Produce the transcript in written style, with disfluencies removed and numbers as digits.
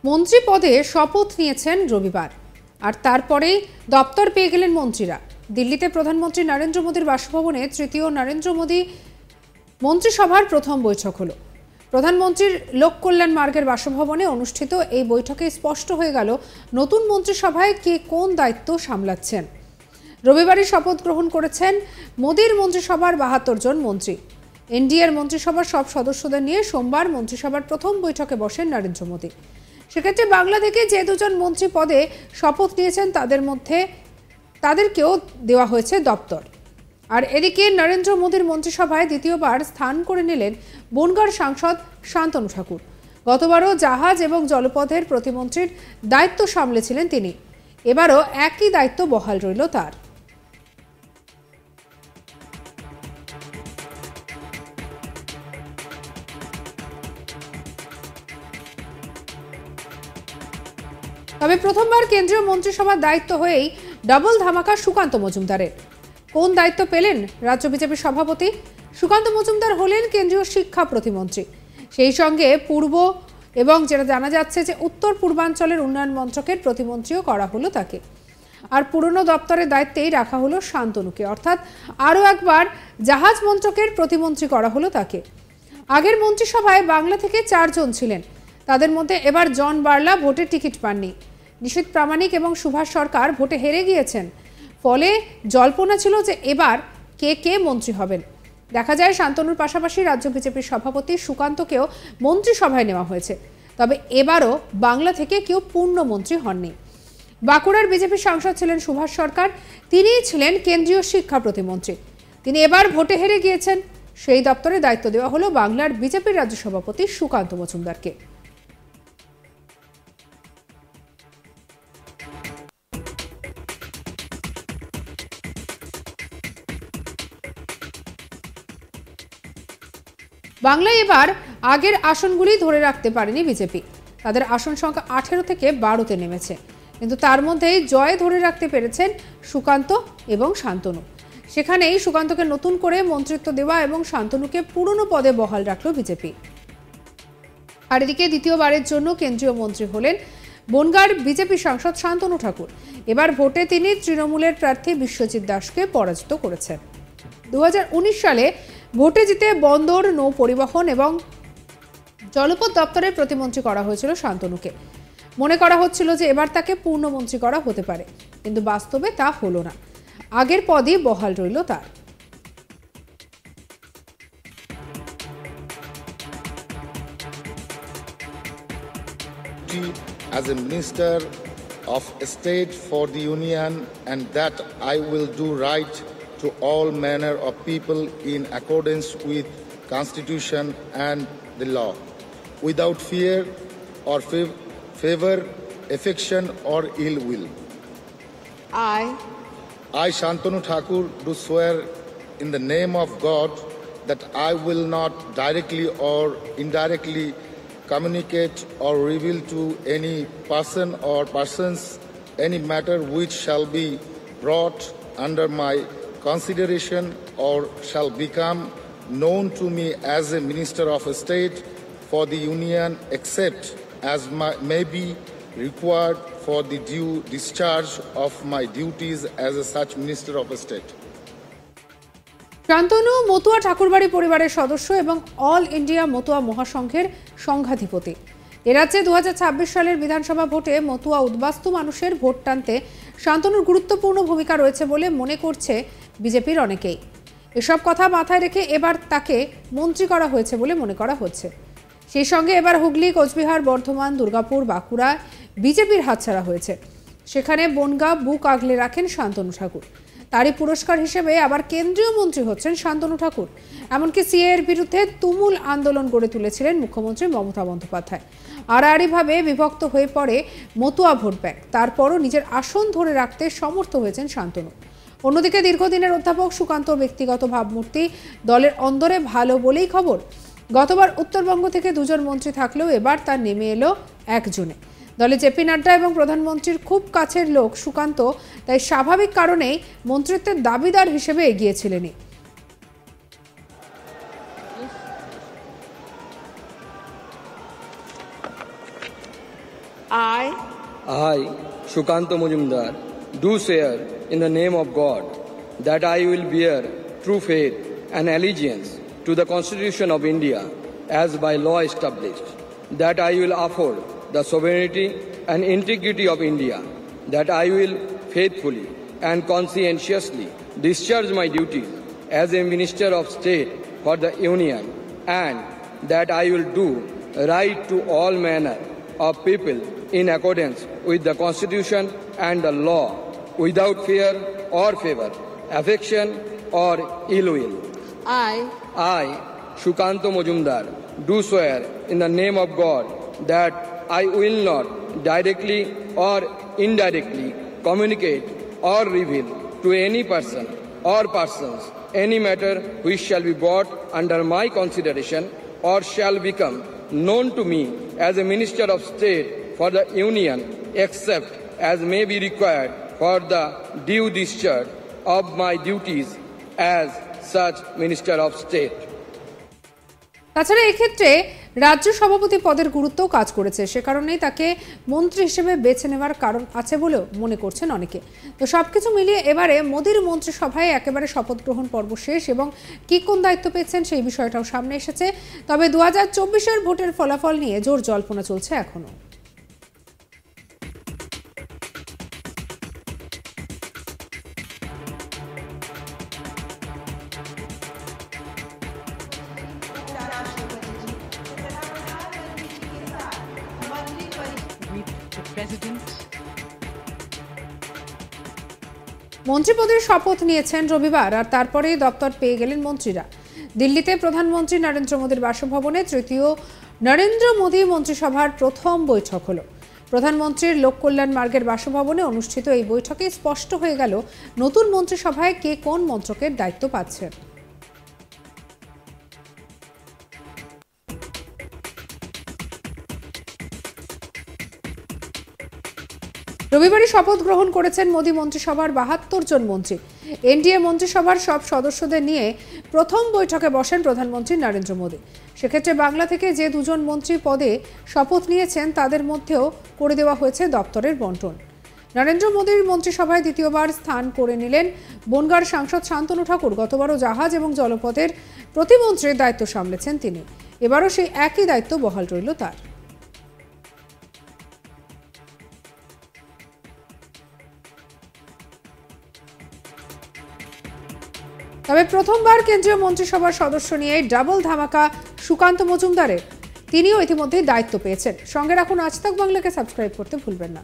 মন্ত্রী পদে শপথ নিয়েছেন রবিবার, আর তারপরেই দপ্তর পেয়ে গেলেন মন্ত্রীরা। দিল্লিতে প্রধানমন্ত্রী নরেন্দ্র মোদীর বাসভবনে তৃতীয় নরেন্দ্র মোদী মন্ত্রিসভার প্রথম বৈঠক হলো। প্রধানমন্ত্রীর লোক কল্যাণ মার্গের বাসভবনে অনুষ্ঠিত এই বৈঠকে স্পষ্ট হয়ে গেল নতুন মন্ত্রিসভায় কে কোন দায়িত্ব সামলাচ্ছেন। রবিবারই শপথ গ্রহণ করেছেন মোদীর মন্ত্রিসভার ৭২ জন মন্ত্রী। এনডিএর মন্ত্রিসভার সব সদস্যদের নিয়ে সোমবার মন্ত্রিসভার প্রথম বৈঠকে বসেন নরেন্দ্র মোদী। সেক্ষেত্রে বাংলা থেকে যে দুজন মন্ত্রী পদে শপথ নিয়েছেন তাদেরকেও দেওয়া হয়েছে দপ্তর। আর এদিকে নরেন্দ্র মোদীর মন্ত্রিসভায় দ্বিতীয়বার স্থান করে নিলেন বনগাঁর সাংসদ শান্তনু ঠাকুর। গতবারও জাহাজ এবং জলপথের প্রতিমন্ত্রীর দায়িত্ব সামলেছিলেন তিনি। এবারও একই দায়িত্ব বহাল রইল তার। তবে প্রথমবার কেন্দ্রীয় মন্ত্রিসভার দায়িত্ব হয়েই ডাবল ধামাকা সুকান্ত মজুমদারের। কোন দায়িত্ব পেলেন রাজ্য বিজেপির সভাপতি? সুকান্ত মজুমদার হলেন কেন্দ্রীয় শিক্ষা প্রতিমন্ত্রী। সেই সঙ্গে পূর্ব এবং যেটা জানা যাচ্ছে যে উত্তর পূর্বাঞ্চলের উন্নয়ন মন্ত্রকের প্রতিমন্ত্রীও করা হলো তাকে। আর পুরনো দপ্তরের দায়িত্বেই রাখা হলো শান্তনুকে, অর্থাৎ আরও একবার জাহাজ মন্ত্রকের প্রতিমন্ত্রী করা হলো তাকে। আগের মন্ত্রিসভায় বাংলা থেকে 4 জন ছিলেন। তাদের মধ্যে এবার জন বার্লা ভোটের টিকিট পাননি। নিশীথ প্রামাণিক এবং সুভাষ সরকার ভোটে হেরে গিয়েছেন। ফলে জল্পনা ছিল যে এবার কে মন্ত্রী হবেন। দেখা যায় শান্তনুর পাশাপাশি রাজ্য বিজেপির সভাপতি সুকান্তকেও মন্ত্রিসভায় নেওয়া হয়েছে। তবে এবারও বাংলা থেকে কেউ পূর্ণ মন্ত্রী হননি। বাঁকুড়ার বিজেপির সাংসদ ছিলেন সুভাষ সরকার, তিনিই ছিলেন কেন্দ্রীয় শিক্ষা প্রতিমন্ত্রী। তিনি এবার ভোটে হেরে গিয়েছেন। সেই দপ্তরে দায়িত্ব দেওয়া হলো বাংলার বিজেপির রাজ্য সভাপতি সুকান্ত মজুমদারকে। বাংলায় এবার আগের আসনগুলি ধরে রাখতে পারেনি বিজেপি। তাদের আসন সংখ্যা 18 থেকে 12তে নেমেছে, কিন্তু তার মধ্যেই জয় ধরে রাখতে পেরেছেন সুকান্ত এবং শান্তনু। সেখানেই সুকান্তকে নতুন করে মন্ত্রিত্ব দেওয়া এবং শান্তনুকে পুরনো পদে বহাল রাখল বিজেপি। আর এদিকে দ্বিতীয়বারের জন্য কেন্দ্রীয় মন্ত্রী হলেন বনগাঁর বিজেপি সাংসদ শান্তনু ঠাকুর। এবার ভোটে তিনি তৃণমূলের প্রার্থী বিশ্বজিৎ দাসকে পরাজিত করেছেন। 2019 সালে ভোটে জিতে বন্দর, নৌ পরিবহন এবং জলপথ দপ্তরের প্রতিমন্ত্রী করা হয়েছিল শান্তনুকে। মনে করা হচ্ছিল যে এবার তাকে পূর্ণমন্ত্রী করা হতে পারে, কিন্তু বাস্তবে তা হলো না। আগের পদই বহাল রইল তার। As a Minister of State for the Union, and that I will do right to all manner of people in accordance with Constitution and the law, without fear or favor, affection or ill will. I, Shantanu Thakur, do swear in the name of God that I will not directly or indirectly communicate or reveal to any person or persons any matter which shall be brought under my consideration or shall become known to me as a Minister of State for the Union, except as may be required for the due discharge of my duties as such Minister of State. Shantanu Matua ঠাকুরবাড়ি পরিবারের সদস্য এবং all India Matua মহাসংঘের সংঘাধিপতি। এ রাজ্যে 2026 সালের বিধানসভা ভোটে মতুয়া উদ্বাস্তু মানুষের vote টানতে শান্তনুর গুরুত্বপূর্ণ ভূমিকা রয়েছে বলে মনে করছে বিজেপির অনেকেই। এসব কথা মাথায় রেখে এবার তাকে মন্ত্রী করা হয়েছে বলে মনে করা হচ্ছে। সেই সঙ্গে এবার হুগলি, কোচবিহার, বর্ধমান, দুর্গাপুর, বাঁকুড়া বিজেপির হাতছাড়া হয়েছে। সেখানে বনগাঁ বুক আগলে রাখেন শান্তনু ঠাকুর। তারই পুরস্কার হিসেবে আবার কেন্দ্রীয় মন্ত্রী হচ্ছেন শান্তনু ঠাকুর। এমনকি সিএর বিরুদ্ধে তুমুল আন্দোলন গড়ে তুলেছিলেন মুখ্যমন্ত্রী মমতা বন্দ্যোপাধ্যায়। আড়াআড়িভাবে বিভক্ত হয়ে পড়ে মতুয়া ভোট ব্যাংক। তারপরও নিজের আসন ধরে রাখতে সমর্থ হয়েছেন শান্তনু। অন্যদিকে দীর্ঘদিনের অধ্যাপক সুকান্ত ব্যক্তিগত ভাবমূর্তি দলের অন্দরে ভালো বলেই খবর। গতবার উত্তরবঙ্গ থেকে 2 জন মন্ত্রী থাকলেও এবার তার নেমে এলো 1 জনে। দলে জেপি নাড্ডা এবং প্রধানমন্ত্রীর খুব কাছের লোক সুকান্ত, তাই স্বাভাবিক কারণেই মন্ত্রিত্বের দাবিদার হিসেবে এগিয়েছিলেন। I, Shukanto Majumdar, do swear in the name of God that I will bear true faith and allegiance to the Constitution of India as by law established, that I will uphold the sovereignty and integrity of India, that I will faithfully and conscientiously discharge my duties as a Minister of State for the Union, and that I will do right to all manner of people in accordance with the Constitution and the law, without fear or favor, affection or ill will. I, Shukanto Majumdar, do swear in the name of God that I will not directly or indirectly communicate or reveal to any person or persons any matter which shall be brought under my consideration or shall become known to me as a Minister of State for the Union, except as may be required for the due discharge of my duties as such Minister of State. তাছাড়া এক্ষেত্রে রাজ্য সভাপতি পদের গুরুত্বও কাজ করেছে, সে কারণেই তাকে মন্ত্রী হিসেবে বেছে নেওয়ার কারণ আছে বলেও মনে করছেন অনেকে। তো সবকিছু মিলিয়ে এবারে মোদির মন্ত্রিসভায় একেবারে শপথ গ্রহণ পর্ব শেষ এবং কি কোন দায়িত্ব পেয়েছেন সেই বিষয়টাও সামনে এসেছে। তবে 2024-এর ভোটের ফলাফল নিয়ে জোর জল্পনা চলছে এখনো। মন্ত্রিপদের শপথ নিয়েছেন রবিবার, আর তারপরেই দপ্তর পেয়ে গেলেন মন্ত্রীরা। দিল্লিতে প্রধানমন্ত্রী নরেন্দ্র মোদীর বাসভবনে তৃতীয় নরেন্দ্র মোদী মন্ত্রিসভার প্রথম বৈঠক হলো। প্রধানমন্ত্রীর লোককল্যাণ মার্গের বাসভবনে অনুষ্ঠিত এই বৈঠকে স্পষ্ট হয়ে গেল নতুন মন্ত্রিসভায় কে কোন মন্ত্রকের দায়িত্ব পাচ্ছেন। রবিবারই শপথ গ্রহণ করেছেন মোদী মন্ত্রিসভার 72 জন মন্ত্রী। এনডিএ মন্ত্রিসভার সব সদস্যদের নিয়ে প্রথম বৈঠকে বসেন প্রধানমন্ত্রী নরেন্দ্র মোদী। সেক্ষেত্রে বাংলা থেকে যে দুজন মন্ত্রী পদে শপথ নিয়েছেন তাদের মধ্যেও করে দেওয়া হয়েছে দপ্তরের বন্টন। নরেন্দ্র মোদীর মন্ত্রিসভায় দ্বিতীয়বার স্থান করে নিলেন বনগাঁর সাংসদ শান্তনু ঠাকুর। গতবারও জাহাজ এবং জলপথের প্রতিমন্ত্রীর দায়িত্ব সামলেছেন তিনি, এবারও সেই একই দায়িত্ব বহাল রইল তার। তবে প্রথমবার কেন্দ্রীয় মন্ত্রিসভার সদস্য নিয়ে ডাবল ধামাকা সুকান্ত মজুমদারের, তিনিও ইতিমধ্যে দায়িত্ব পেয়েছেন। সঙ্গে রাখুন আজ তাক বাংলাকে সাবস্ক্রাইব করতে ভুলবেন না।